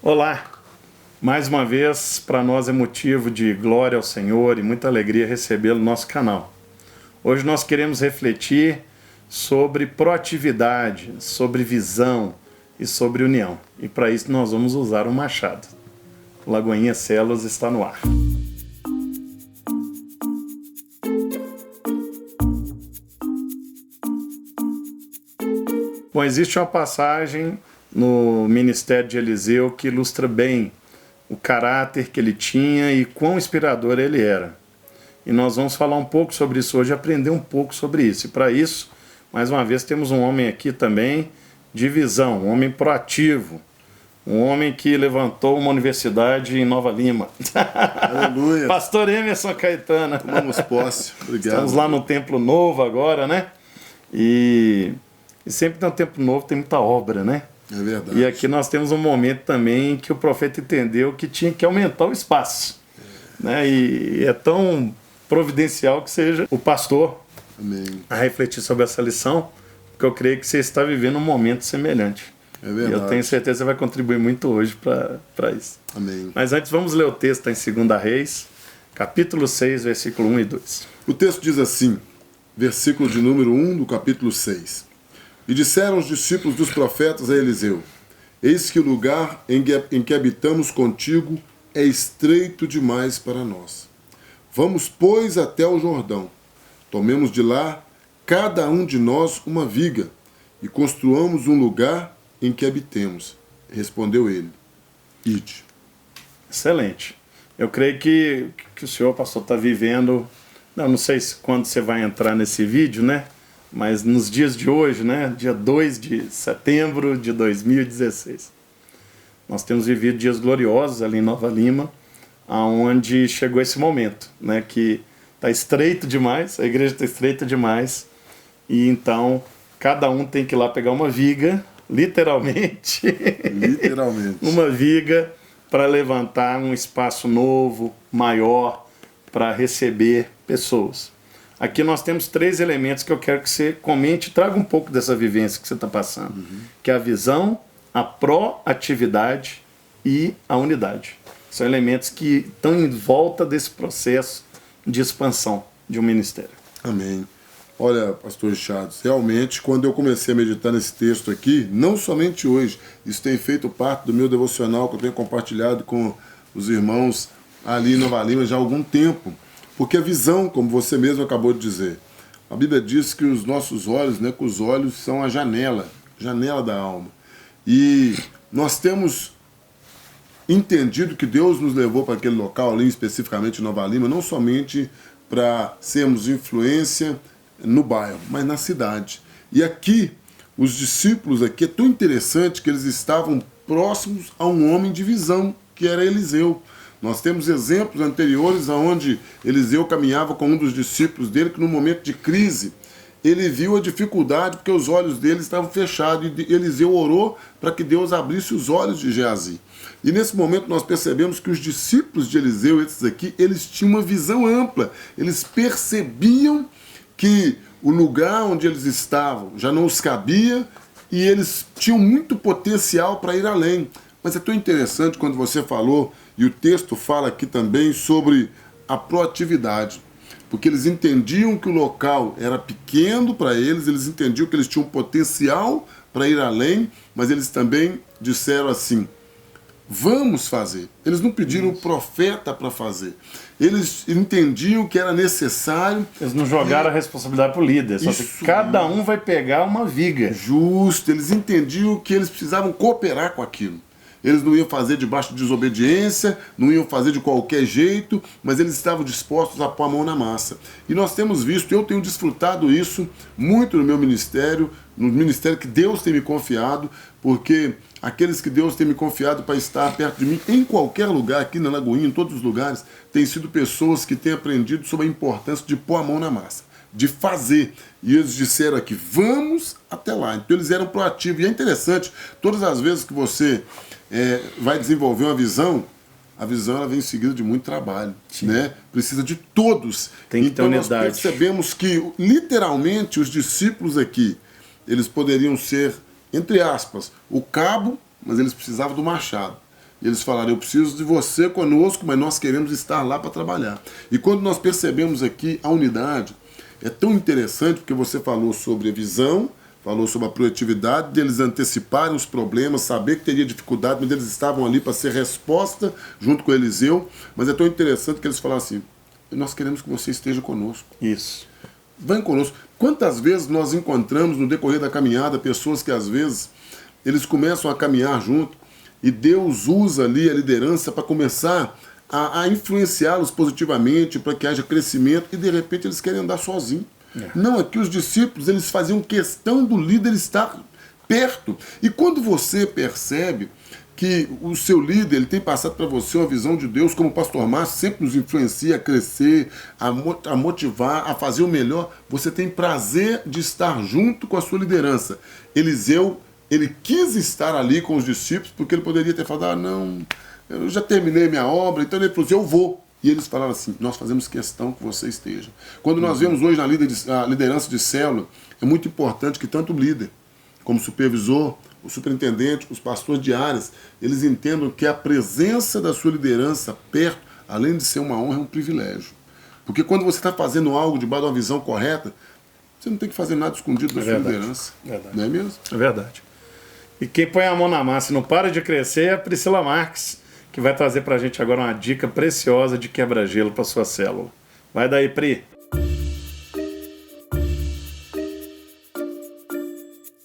Olá! Mais uma vez, para nós é motivo de glória ao Senhor e muita alegria recebê-lo no nosso canal. Hoje nós queremos refletir sobre proatividade, sobre visão e sobre união. E para isso nós vamos usar um machado. O Lagoinha Células está no ar. Bom, existe uma passagem no ministério de Eliseu que ilustra bem o caráter que ele tinha e quão inspirador ele era. E nós vamos falar um pouco sobre isso hoje, aprender um pouco sobre isso. E para isso, mais uma vez, temos um homem aqui também de visão, um homem proativo, um homem que levantou uma universidade em Nova Lima. Aleluia. Pastor Emerson Caetano. Tomamos posse. Obrigado. Estamos lá no Templo Novo agora, né? E sempre tem um Templo Novo, tem muita obra, né? É verdade. E aqui nós temos um momento também em que o profeta entendeu que tinha que aumentar o espaço. Né? E é tão providencial que seja o pastor Amém. a refletir sobre essa lição, porque eu creio que você está vivendo um momento semelhante. É verdade. E eu tenho certeza que você vai contribuir muito hoje para isso. Amém. Mas antes vamos ler o texto em 2 Reis, capítulo 6, versículo 1 e 2. O texto diz assim, versículo de número 1 do capítulo 6. E disseram os discípulos dos profetas a Eliseu: Eis que o lugar em que habitamos contigo é estreito demais para nós. Vamos, pois, até o Jordão. Tomemos de lá, cada um de nós, uma viga, e construamos um lugar em que habitemos. Respondeu ele: Ide. Excelente. Eu creio que o senhor, pastor, está vivendo... Não sei quando você vai entrar nesse vídeo, né? Mas nos dias de hoje, né? Dia 2 de setembro de 2016. Nós temos vivido dias gloriosos ali em Nova Lima, onde chegou esse momento, né? Que está estreito demais, a igreja está estreita demais, e então cada um tem que ir lá pegar uma viga, literalmente, uma viga para levantar um espaço novo, maior, para receber pessoas. Aqui nós temos 3 elementos que eu quero que você comente e traga um pouco dessa vivência que você está passando, que é a visão, a proatividade e a unidade. São elementos que estão em volta desse processo de expansão de um ministério. Amém. Olha, pastor Richard, realmente, quando eu comecei a meditar nesse texto aqui, não somente hoje, isso tem feito parte do meu devocional que eu tenho compartilhado com os irmãos ali em Nova Lima já há algum tempo. Porque a visão, como você mesmo acabou de dizer, a Bíblia diz que os nossos olhos, né, que os olhos são a janela da alma. E nós temos entendido que Deus nos levou para aquele local ali, especificamente em Nova Lima, não somente para sermos influência no bairro, mas na cidade. E aqui, os discípulos aqui, é tão interessante que eles estavam próximos a um homem de visão, que era Eliseu. Nós temos exemplos anteriores onde Eliseu caminhava com um dos discípulos dele, que no momento de crise, ele viu a dificuldade porque os olhos dele estavam fechados, e Eliseu orou para que Deus abrisse os olhos de Geazi. E nesse momento nós percebemos que os discípulos de Eliseu, esses aqui, eles tinham uma visão ampla, eles percebiam que o lugar onde eles estavam já não os cabia e eles tinham muito potencial para ir além. Mas é tão interessante quando você falou, e o texto fala aqui também sobre a proatividade, porque eles entendiam que o local era pequeno para eles entendiam que eles tinham potencial para ir além, mas eles também disseram assim, vamos fazer. Eles não pediram o profeta para fazer. Eles entendiam que era necessário. Eles não jogaram a responsabilidade para o líder, só que cada um vai pegar uma viga. Justo, eles entendiam que eles precisavam cooperar com aquilo. Eles não iam fazer debaixo de desobediência, não iam fazer de qualquer jeito, mas eles estavam dispostos a pôr a mão na massa. E nós temos visto, eu tenho desfrutado isso muito no meu ministério, no ministério que Deus tem me confiado, porque aqueles que Deus tem me confiado para estar perto de mim, em qualquer lugar, aqui na Lagoinha, em todos os lugares, têm sido pessoas que têm aprendido sobre a importância de pôr a mão na massa, de fazer. E eles disseram aqui, vamos até lá. Então eles eram proativos. E é interessante, todas as vezes que você vai desenvolver uma visão, a visão ela vem em seguida de muito trabalho, né? Precisa de todos. Tem que ter unidade. Nós percebemos que, literalmente, os discípulos aqui, eles poderiam ser, entre aspas, o cabo, mas eles precisavam do machado. E eles falaram, eu preciso de você conosco, mas nós queremos estar lá para trabalhar. E quando nós percebemos aqui a unidade, é tão interessante porque você falou sobre a visão, falou sobre a proatividade, deles anteciparem os problemas, saber que teria dificuldade, mas eles estavam ali para ser resposta junto com Eliseu. Mas é tão interessante que eles falaram assim, nós queremos que você esteja conosco. Isso. Vem conosco. Quantas vezes nós encontramos no decorrer da caminhada pessoas que às vezes eles começam a caminhar junto e Deus usa ali a liderança para começar a influenciá-los positivamente, para que haja crescimento, e de repente eles querem andar sozinhos. Não, é que os discípulos eles faziam questão do líder estar perto. E quando você percebe que o seu líder ele tem passado para você uma visão de Deus, como o pastor Márcio sempre nos influencia a crescer, a motivar, a fazer o melhor, você tem prazer de estar junto com a sua liderança. Eliseu, ele quis estar ali com os discípulos, porque ele poderia ter falado, não, eu já terminei minha obra, então ele falou assim, eu vou. E eles falaram assim, nós fazemos questão que você esteja. Quando nós vemos hoje na liderança de célula, é muito importante que tanto o líder, como o supervisor, o superintendente, os pastores de áreas, eles entendam que a presença da sua liderança perto, além de ser uma honra, é um privilégio. Porque quando você está fazendo algo debaixo de uma visão correta, você não tem que fazer nada escondido da sua liderança. Verdade. Não é mesmo? É verdade. E quem põe a mão na massa e não para de crescer é a Priscila Marques, que vai trazer para a gente agora uma dica preciosa de quebra-gelo para sua célula. Vai daí, Pri.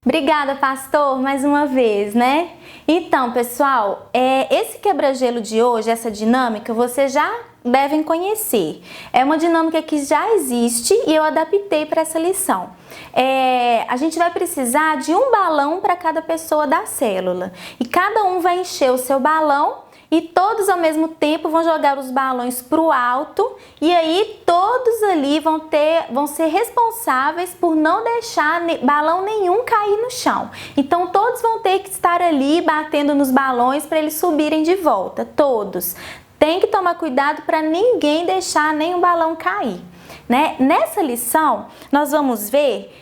Obrigada, pastor, mais uma vez, né? Então, pessoal, esse quebra-gelo de hoje, essa dinâmica, vocês já devem conhecer. É uma dinâmica que já existe e eu adaptei para essa lição. A gente vai precisar de um balão para cada pessoa da célula. E cada um vai encher o seu balão e todos ao mesmo tempo vão jogar os balões para o alto, e aí todos ali vão ser responsáveis por não deixar balão nenhum cair no chão. Então todos vão ter que estar ali batendo nos balões para eles subirem de volta, todos. Tem que tomar cuidado para ninguém deixar nenhum balão cair, né? Nessa lição nós vamos ver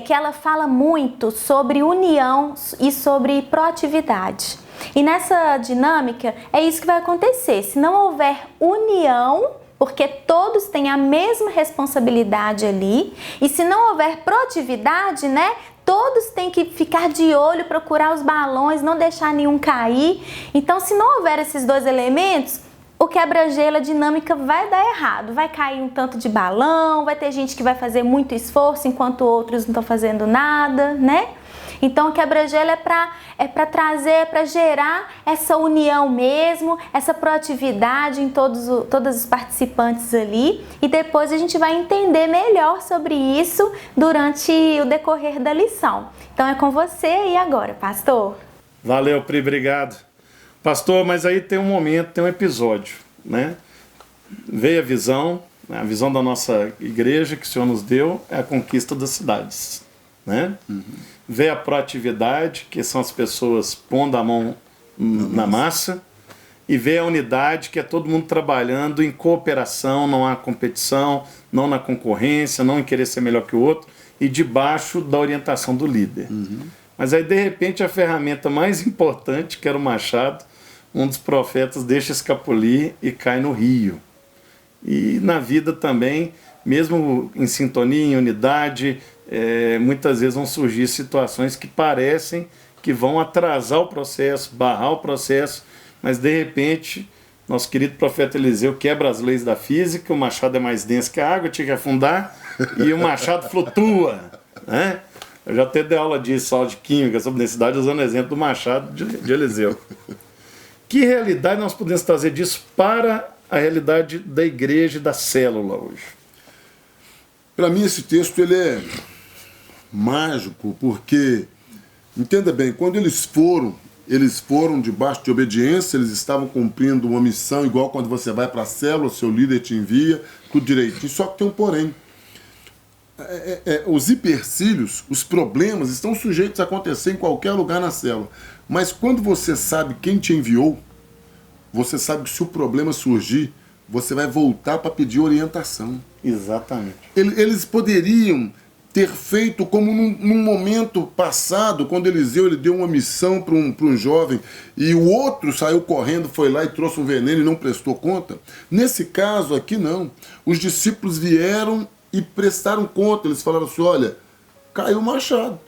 que ela fala muito sobre união e sobre proatividade. E nessa dinâmica é isso que vai acontecer. Se não houver união, porque todos têm a mesma responsabilidade ali, e se não houver proatividade, né? Todos têm que ficar de olho, procurar os balões, não deixar nenhum cair. Então, se não houver esses dois elementos, o quebra-gelo, a dinâmica vai dar errado. Vai cair um tanto de balão, vai ter gente que vai fazer muito esforço enquanto outros não estão fazendo nada, né? Então, o quebra-gelo é para trazer, para gerar essa união mesmo, essa proatividade em todos os participantes ali. E depois a gente vai entender melhor sobre isso durante o decorrer da lição. Então, é com você aí agora, pastor. Valeu, Pri, obrigado. Pastor, mas aí tem um momento, tem um episódio, né? Veio a visão da nossa igreja que o Senhor nos deu, é a conquista das cidades, né? Vê a proatividade, que são as pessoas pondo a mão na massa, e vê a unidade, que é todo mundo trabalhando em cooperação, não há competição, não na concorrência, não em querer ser melhor que o outro, e debaixo da orientação do líder. Mas aí, de repente, a ferramenta mais importante, que era o machado, um dos profetas deixa escapulir e cai no rio. E na vida também, mesmo em sintonia, em unidade, muitas vezes vão surgir situações que parecem que vão atrasar o processo, barrar o processo, mas de repente, nosso querido profeta Eliseu quebra as leis da física, o machado é mais denso que a água, tinha que afundar, e o machado flutua, né? Eu já até dei aula disso, aula de química, sobre densidade, usando o exemplo do machado de Eliseu. Que realidade nós podemos trazer disso para a realidade da igreja e da célula hoje? Para mim, esse texto ele é mágico, porque, entenda bem, quando eles foram debaixo de obediência, eles estavam cumprindo uma missão, igual quando você vai para a célula, seu líder te envia, tudo direitinho, só que tem um porém. Os hipercílios, os problemas, estão sujeitos a acontecer em qualquer lugar na célula. Mas quando você sabe quem te enviou, você sabe que se o problema surgir, você vai voltar para pedir orientação. Exatamente. Eles poderiam ter feito como num momento passado, quando Eliseu ele deu uma missão para um jovem e o outro saiu correndo, foi lá e trouxe um veneno e não prestou conta. Nesse caso aqui não. Os discípulos vieram e prestaram conta. Eles falaram assim, olha, caiu o machado,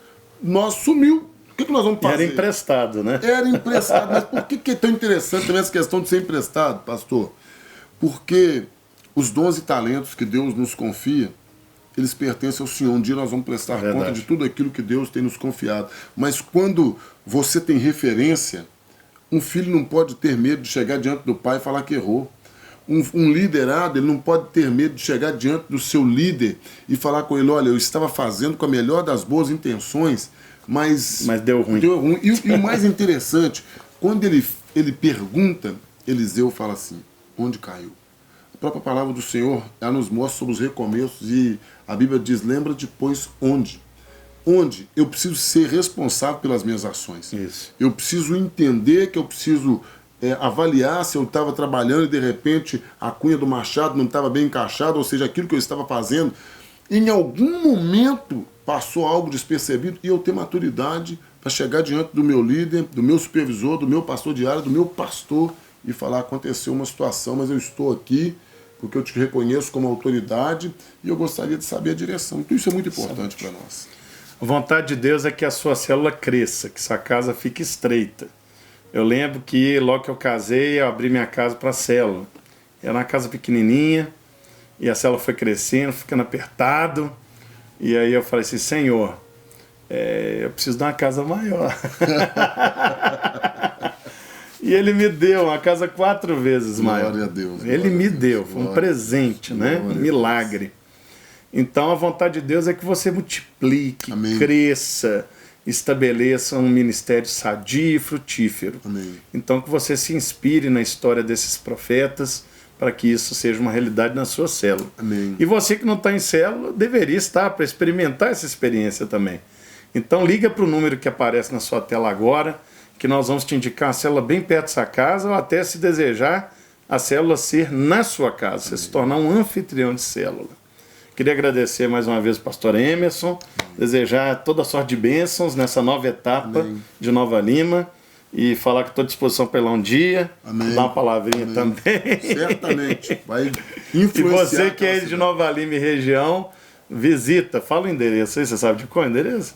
nós sumiu. O que nós vamos fazer? Era emprestado, né? Era emprestado. Mas por que é tão interessante também essa questão de ser emprestado, pastor? Porque os dons e talentos que Deus nos confia, eles pertencem ao Senhor. Um dia nós vamos prestar conta de tudo aquilo que Deus tem nos confiado. Mas quando você tem referência, um filho não pode ter medo de chegar diante do pai e falar que errou. Um liderado, ele não pode ter medo de chegar diante do seu líder e falar com ele, olha, eu estava fazendo com a melhor das boas intenções, mas deu ruim. E o mais interessante, quando ele pergunta, Eliseu fala assim, onde caiu? A própria palavra do Senhor, ela nos mostra sobre os recomeços e a Bíblia diz, lembra-te, pois, onde? Onde eu preciso ser responsável pelas minhas ações. Isso. Eu preciso entender que eu preciso avaliar se eu estava trabalhando e de repente a cunha do machado não estava bem encaixada, ou seja, aquilo que eu estava fazendo, em algum momento passou algo despercebido e eu ter maturidade para chegar diante do meu líder, do meu supervisor, do meu pastor diário, do meu pastor e falar, aconteceu uma situação, mas eu estou aqui porque eu te reconheço como autoridade e eu gostaria de saber a direção. Então isso é muito importante para nós. A vontade de Deus é que a sua célula cresça, que sua casa fique estreita. Eu lembro que logo que eu casei, eu abri minha casa para a célula. Era uma casa pequenininha e a célula foi crescendo, ficando apertado. E aí eu falei assim, Senhor, eu preciso de uma casa maior. E Ele me deu uma casa 4 vezes maior. Glória a Deus. Ele me deu, foi um presente, né? Um milagre. Então a vontade de Deus é que você multiplique, Amém. Cresça, estabeleça um ministério sadio e frutífero. Amém. Então que você se inspire na história desses profetas para que isso seja uma realidade na sua célula. Amém. E você que não está em célula, deveria estar para experimentar essa experiência também. Então liga para o número que aparece na sua tela agora, que nós vamos te indicar a célula bem perto da sua casa, ou até se desejar a célula ser na sua casa, você se tornar um anfitrião de célula. Queria agradecer mais uma vez ao pastor Emerson, desejar toda sorte de bênçãos nessa nova etapa de Nova Lima e falar que estou à disposição para ir lá um dia, dar uma palavrinha também. Certamente, vai influenciar. E você que é de Nova Lima e região, visita, fala o endereço aí, você sabe de qual endereço?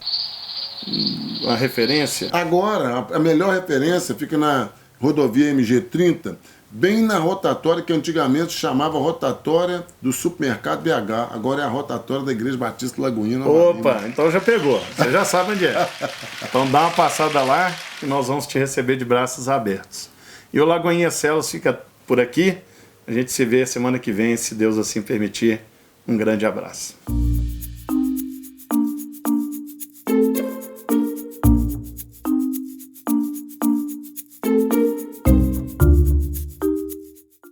Uma referência? Agora, a melhor referência fica na rodovia MG30, bem na rotatória que antigamente chamava rotatória do supermercado BH. Agora é a rotatória da Igreja Batista Lagoinha. Opa, então já pegou. Você já sabe onde é. Então dá uma passada lá que nós vamos te receber de braços abertos. E o Lagoinha Células fica por aqui. A gente se vê semana que vem, se Deus assim permitir. Um grande abraço.